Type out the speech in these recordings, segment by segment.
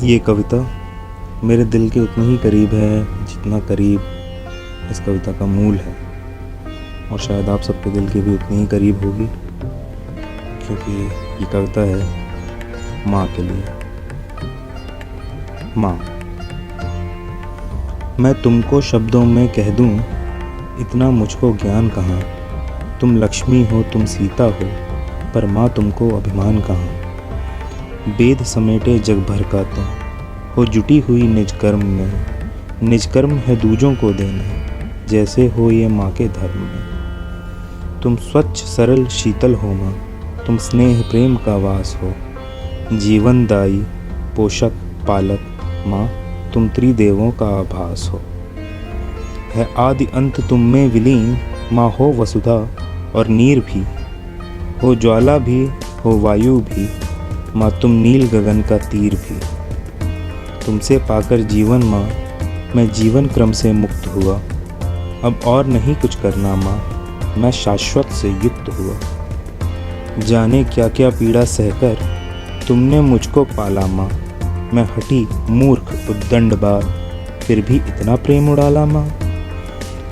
ये कविता मेरे दिल के उतनी ही करीब है जितना करीब इस कविता का मूल है, और शायद आप सबके दिल के भी उतनी ही करीब होगी, क्योंकि ये कविता है माँ के लिए। माँ, मैं तुमको शब्दों में कह दूँ इतना मुझको ज्ञान कहाँ। तुम लक्ष्मी हो, तुम सीता हो, पर माँ तुमको अभिमान कहाँ। वेद समेटे जग भर का तुम हो जुटी हुई निज कर्म में। निज कर्म है दूजों को देना, जैसे हो ये माँ के धर्म में। तुम स्वच्छ सरल शीतल हो माँ, तुम स्नेह प्रेम का वास हो। जीवनदायी पोषक पालक माँ, तुम त्रिदेवों का आभास हो। है आदि अंत तुम में विलीन, माँ हो वसुधा और नीर भी, हो ज्वाला भी हो वायु भी, माँ तुम नील गगन का तीर भी। तुमसे पाकर जीवन माँ, मैं जीवन क्रम से मुक्त हुआ। अब और नहीं कुछ करना माँ, मैं शाश्वत से युक्त हुआ। जाने क्या क्या पीड़ा सहकर तुमने मुझको पाला माँ। मैं हठी मूर्ख उद्दंड बार, फिर भी इतना प्रेम उड़ाला माँ।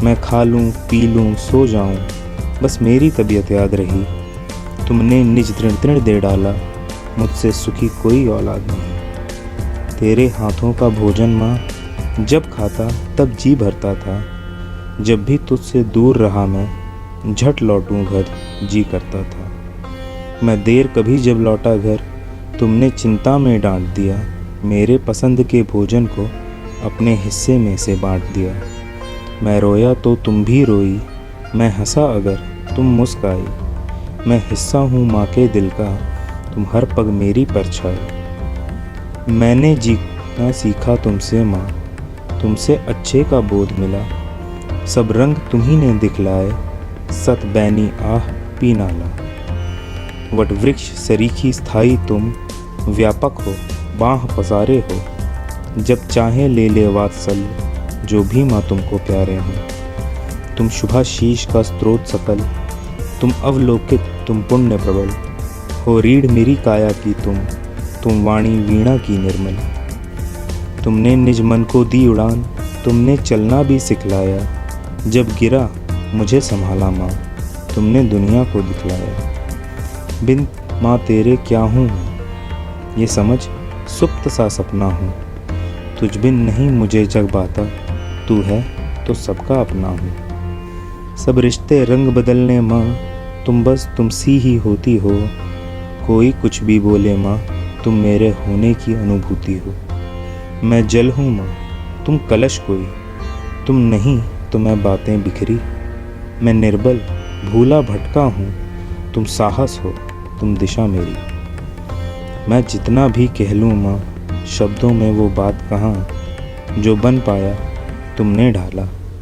मैं खा लूँ पी लूँ सो जाऊँ, बस मेरी तबीयत याद रही। तुमने निज तृण तृण दे डाला, मुझसे सुखी कोई औलाद नहीं। तेरे हाथों का भोजन माँ, जब खाता तब जी भरता था। जब भी तुझसे दूर रहा मैं, झट लौटूं घर जी करता था। मैं देर कभी जब लौटा घर, तुमने चिंता में डांट दिया। मेरे पसंद के भोजन को अपने हिस्से में से बांट दिया। मैं रोया तो तुम भी रोई, मैं हंसा अगर तुम मुस्काई। मैं हिस्सा हूँ माँ के दिल का, तुम हर पग मेरी परछाई। मैंने जीना सीखा तुमसे माँ, तुमसे अच्छे का बोध मिला। सब रंग तुम्ही ने दिखलाए, सत बैनी आह पी नाला। वट वृक्ष सरीखी स्थाई तुम, व्यापक हो बाँह पसारे हो। जब चाहे ले ले वात्सल्य, जो भी माँ तुमको प्यारे हों। तुम शुभाशीष का स्रोत सकल, तुम अवलोकित तुम पुण्य प्रबल। हो रीढ़ मेरी काया की तुम वाणी वीणा की निर्मल। तुमने निज मन को दी उड़ान, तुमने चलना भी सिखलाया। जब गिरा मुझे संभाला माँ, तुमने दुनिया को दिखलाया। बिन माँ तेरे क्या हूँ, ये समझ सुप्त सा सपना हूँ। तुझ बिन नहीं मुझे जग बाता, तू है तो सबका अपना हूँ। सब रिश्ते रंग बदलने माँ, तुम बस तुम सी ही होती हो। कोई कुछ भी बोले माँ, तुम मेरे होने की अनुभूति हो। मैं जल हूँ माँ, तुम कलश कोई, तुम नहीं तो मैं बातें बिखरी। मैं निर्बल भूला भटका हूँ, तुम साहस हो तुम दिशा मेरी। मैं जितना भी कह लूँ माँ, शब्दों में वो बात कहाँ, जो बन पाया तुमने ढाला।